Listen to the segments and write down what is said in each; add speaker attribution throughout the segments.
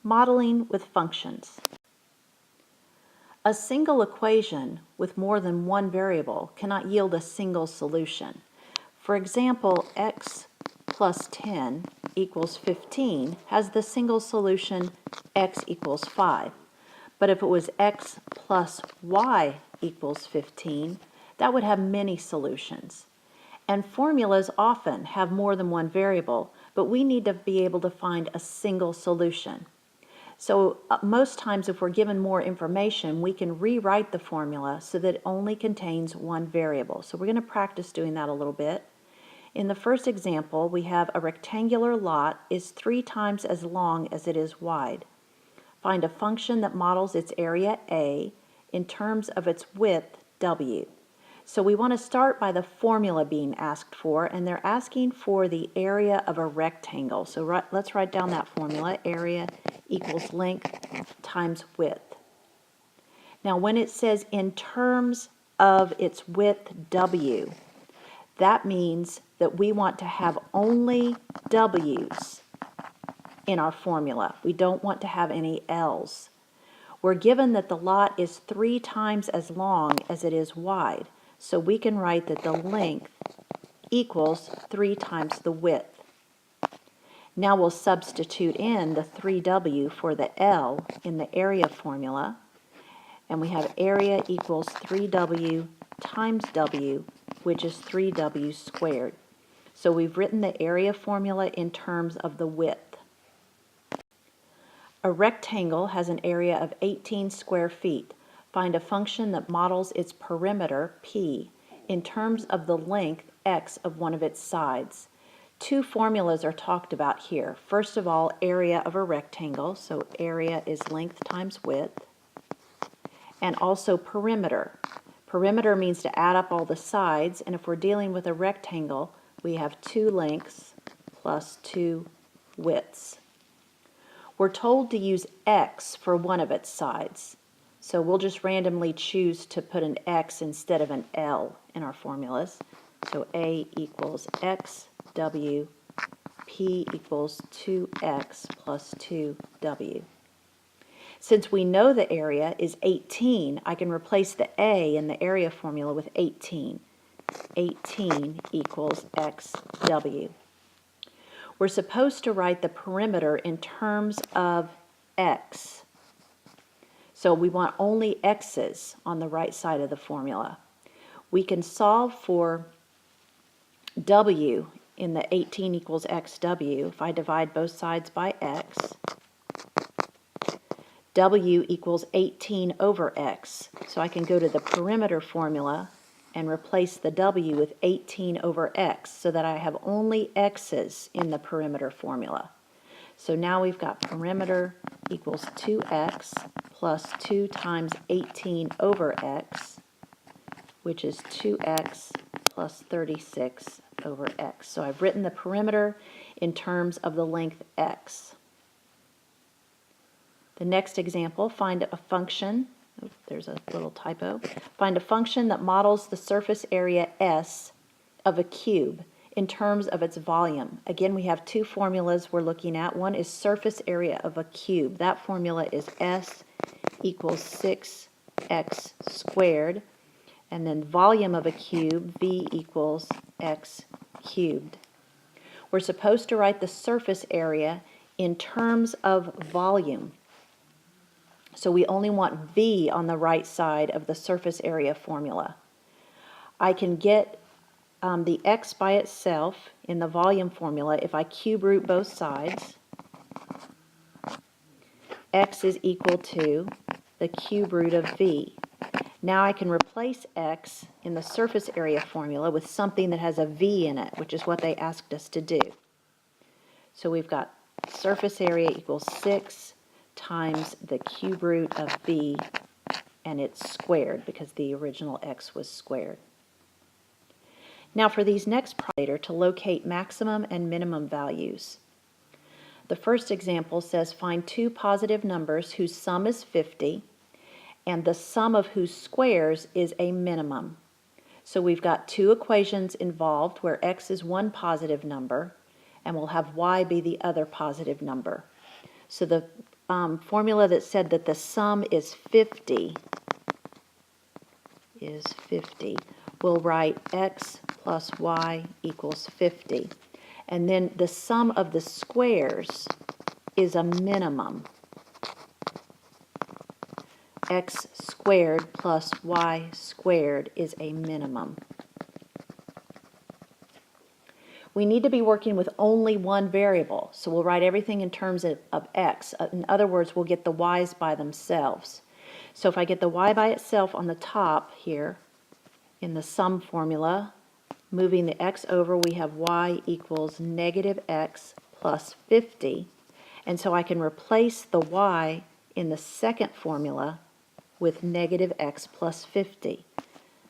Speaker 1: Modeling with functions. A single equation with more than one variable cannot yield a single solution. For example, x plus 10 equals 15 has the single solution x equals 5. But if it was x plus y equals 15, that would have many solutions. And formulas often have more than one variable, but we need to be able to find a single solution. So most times if we're given more information, we can rewrite the formula so that it only contains one variable. So we're going to practice doing that a little bit. In the first example, we have a rectangular lot is 3 times as long as it is wide. Find a function that models its area A in terms of its width W. So we want to start by the formula being asked for, and they're asking for the area of a rectangle. So let's write down that formula. Area equals length times width. Now when it says in terms of its width W, that means that we want to have only W's in our formula. We don't want to have any L's. We're given that the lot is 3 times as long as it is wide, so we can write that the length equals 3 times the width. Now we'll substitute in the 3W for the L in the area formula, and we have area equals 3W times W, which is 3W squared. So we've written the area formula in terms of the width. A rectangle has an area of 18 square feet. Find a function that models its perimeter, P, in terms of the length, x, of one of its sides. Two formulas are talked about here. First of all, area of a rectangle, so area is length times width, and also perimeter. Perimeter means to add up all the sides, and if we're dealing with a rectangle, we have 2 lengths plus 2 widths. We're told to use x for one of its sides, so we'll just randomly choose to put an x instead of an L in our formulas. So A equals x, W, P equals 2x plus 2W. Since we know the area is 18, I can replace the A in the area formula with 18. 18 equals xW. We're supposed to write the perimeter in terms of x. So we want only x's on the right side of the formula. We can solve for W in the 18 equals xW. If I divide both sides by x, W equals 18 over x. So I can go to the perimeter formula and replace the W with 18 over x so that I have only x's in the perimeter formula. So now we've got perimeter equals 2x plus 2 times 18 over x, which is 2x plus 36 over x. So I've written the perimeter in terms of the length x. The next example, find a function, there's a little typo, find a function that models the surface area S of a cube in terms of its volume. Again, we have two formulas we're looking at. One is surface area of a cube. That formula is S equals 6x squared, and then volume of a cube, V equals x cubed. We're supposed to write the surface area in terms of volume. So we only want V on the right side of the surface area formula. I can get the x by itself in the volume formula if I cube root both sides. X is equal to the cube root of V. Now I can replace x in the surface area formula with something that has a V in it, which is what they asked us to do. So we've got surface area equals 6 times the cube root of V, and it's squared because the original x was squared. Now for these next problems to locate maximum and minimum values. The first example says find two positive numbers whose sum is 50 and the sum of whose squares is a minimum. So we've got two equations involved where x is one positive number and we'll have y be the other positive number. So the formula that said that the sum is 50, we'll write x plus y equals 50. And then the sum of the squares is a minimum. X squared plus y squared is a minimum. We need to be working with only one variable, so we'll write everything in terms of x. In other words, we'll get the y's by themselves. So if I get the y by itself on the top here, in the sum formula, moving the x over, we have y equals negative x plus 50. And so I can replace the y in the second formula with negative x plus 50.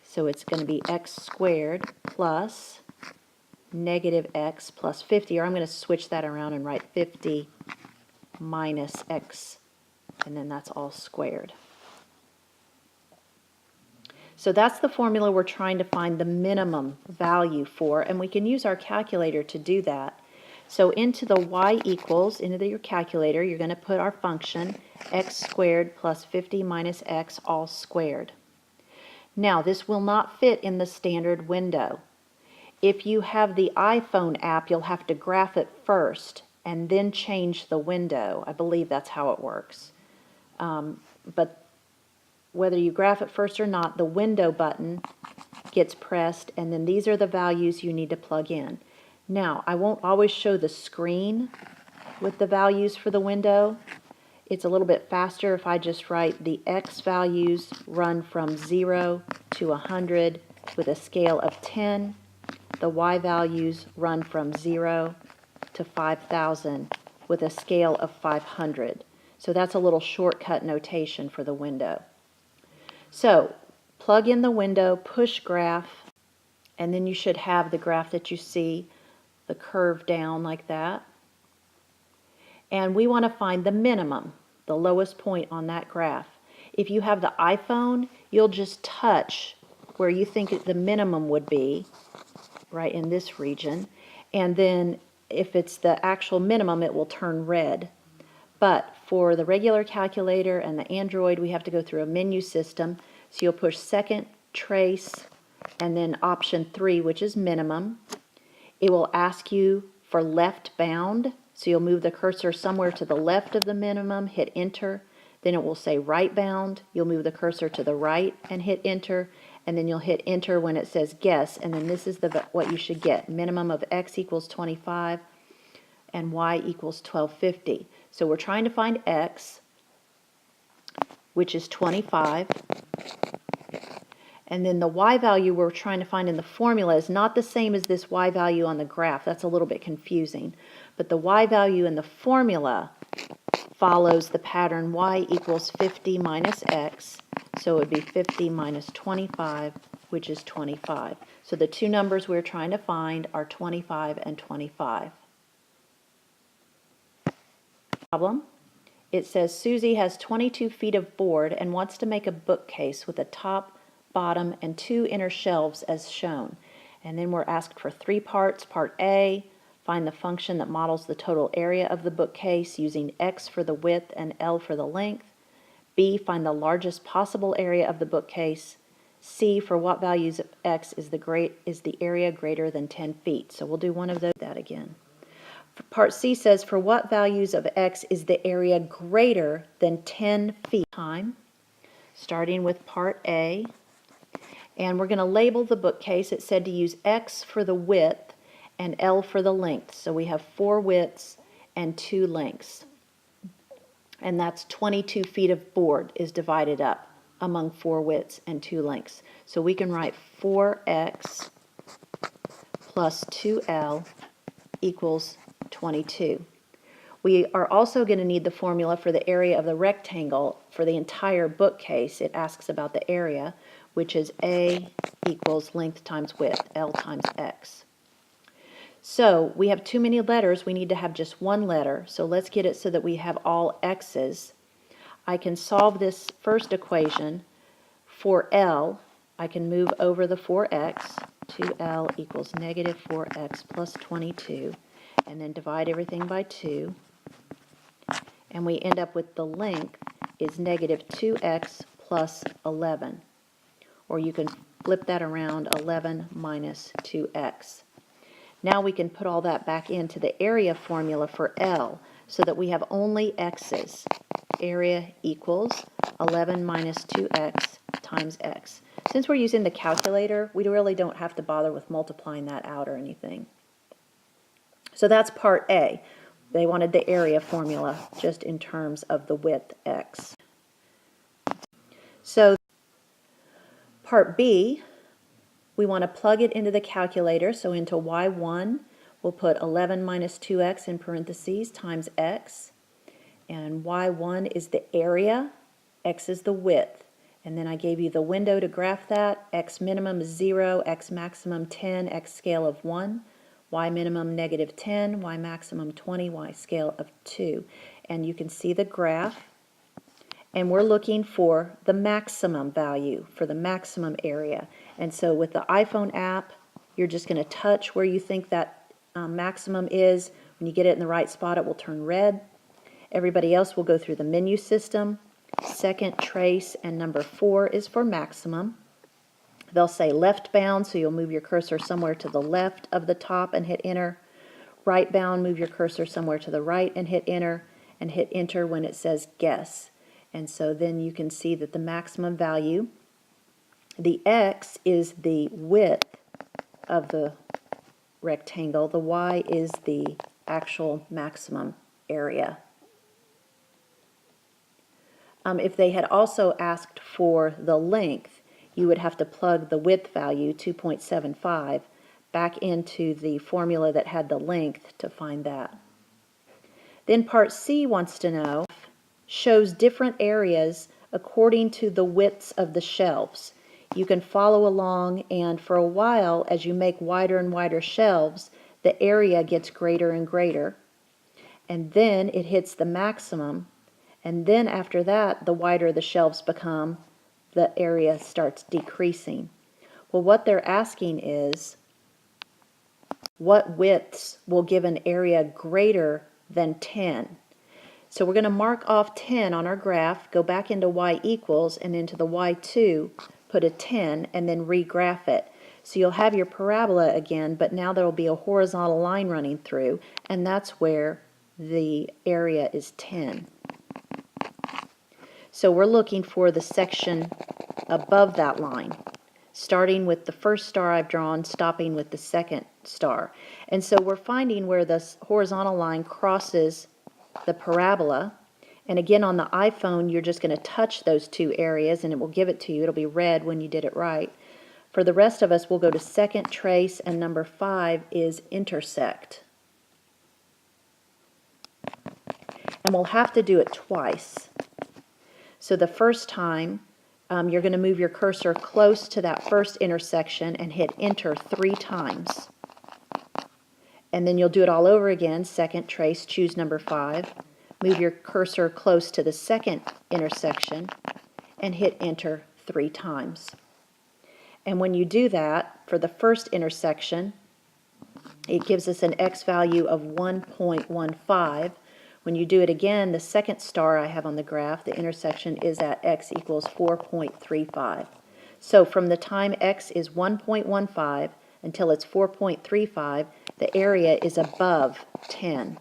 Speaker 1: So it's going to be x squared plus negative x plus 50, or I'm going to switch that around and write 50 minus x, and then that's all squared. So that's the formula we're trying to find the minimum value for, and we can use our calculator to do that. So into the y equals, into your calculator, you're going to put our function x squared plus 50 minus x all squared. Now, this will not fit in the standard window. If you have the iPhone app, you'll have to graph it first and then change the window. I believe that's how it works. But whether you graph it first or not, the window button gets pressed, and then these are the values you need to plug in. Now, I won't always show the screen with the values for the window. It's a little bit faster if I just write the x values run from 0 to 100 with a scale of 10. The y values run from 0 to 5,000 with a scale of 500. So that's a little shortcut notation for the window. So plug in the window, push graph, and then you should have the graph that you see, the curve down like that. And we want to find the minimum, the lowest point on that graph. If you have the iPhone, you'll just touch where you think the minimum would be, right in this region, and then if it's the actual minimum, it will turn red. But for the regular calculator and the Android, we have to go through a menu system. So you'll push second, trace, and then option 3, which is minimum. It will ask you for left bound, so you'll move the cursor somewhere to the left of the minimum, hit enter. Then it will say right bound. You'll move the cursor to the right and hit enter, and then you'll hit enter when it says guess, and then this is what you should get. Minimum of x equals 25 and y equals 1250. So we're trying to find x, which is 25. And then the y value we're trying to find in the formula is not the same as this y value on the graph. That's a little bit confusing. But the y value in the formula follows the pattern y equals 50 minus x. So it would be 50 minus 25, which is 25. So the two numbers we're trying to find are 25 and 25. Problem. It says Susie has 22 feet of board and wants to make a bookcase with a top, bottom, and 2 inner shelves as shown. And then we're asked for 3 parts. Part A, find the function that models the total area of the bookcase using x for the width and L for the length. B, find the largest possible area of the bookcase. C, for what values of x is the area greater than 10 feet. So we'll do one of those again. Part C says, for what values of x is the area greater than 10 feet? Starting with part A. And we're going to label the bookcase. It said to use x for the width and L for the length. So we have 4 widths and 2 lengths. And that's 22 feet of board is divided up among 4 widths and 2 lengths. So we can write 4x plus 2L equals 22. We are also going to need the formula for the area of the rectangle for the entire bookcase. It asks about the area, which is A equals length times width, L times X. So we have too many letters. We need to have just one letter. So let's get it so that we have all X's. I can solve this first equation. For L, I can move over the 4x. 2L equals negative 4x plus 22. And then divide everything by 2. And we end up with the length is negative 2x plus 11. Or you can flip that around, 11 minus 2x. Now we can put all that back into the area formula for L so that we have only x's. Area equals 11 minus 2x times x. Since we're using the calculator, we really don't have to bother with multiplying that out or anything. So that's part A. They wanted the area formula just in terms of the width x. So part B, we want to plug it into the calculator. So into y1, we'll put 11 minus 2x in parentheses times x. And y1 is the area, x is the width. And then I gave you the window to graph that. X minimum is 0, x maximum 10, x scale of 1. Y minimum negative 10, y maximum 20, y scale of 2. And you can see the graph. And we're looking for the maximum value, for the maximum area. And so with the iPhone app, you're just going to touch where you think that maximum is. When you get it in the right spot, it will turn red. Everybody else will go through the menu system. Second, trace, and number 4 is for maximum. They'll say left bound, so you'll move your cursor somewhere to the left of the top and hit enter. Right bound, move your cursor somewhere to the right and hit enter when it says guess. And so then you can see that the maximum value, the x is the width of the rectangle, the y is the actual maximum area. If they had also asked for the length, you would have to plug the width value, 2.75, back into the formula that had the length to find that. Then part C wants to know, shows different areas according to the widths of the shelves. You can follow along, and for a while, as you make wider and wider shelves, the area gets greater and greater. And then it hits the maximum. And then after that, the wider the shelves become, the area starts decreasing. Well, what they're asking is, what widths will give an area greater than 10? So we're going to mark off 10 on our graph, go back into y equals, and into the y2, put a 10, and then regraph it. So you'll have your parabola again, but now there will be a horizontal line running through, and that's where the area is 10. So we're looking for the section above that line, starting with the first star I've drawn, stopping with the second star. And so we're finding where the horizontal line crosses the parabola. And again, on the iPhone, you're just going to touch those two areas and it will give it to you. It'll be red when you did it right. For the rest of us, we'll go to second, trace, and number 5 is intersect. And we'll have to do it twice. So the first time, you're going to move your cursor close to that first intersection and hit enter 3 times. And then you'll do it all over again. Second, trace, choose number 5. Move your cursor close to the second intersection and hit enter 3 times. And when you do that, for the first intersection, it gives us an x value of 1.15. When you do it again, the second star I have on the graph, the intersection is at x equals 4.35. So from the time x is 1.15 until it's 4.35, the area is above 10.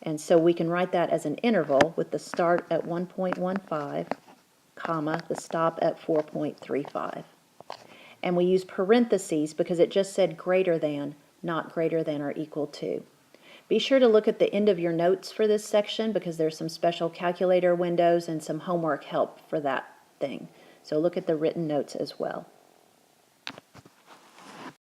Speaker 1: And so we can write that as an interval with the start at 1.15, comma, the stop at 4.35. And we use parentheses because it just said greater than, not greater than or equal to. Be sure to look at the end of your notes for this section because there's some special calculator windows and some homework help for that thing. So look at the written notes as well.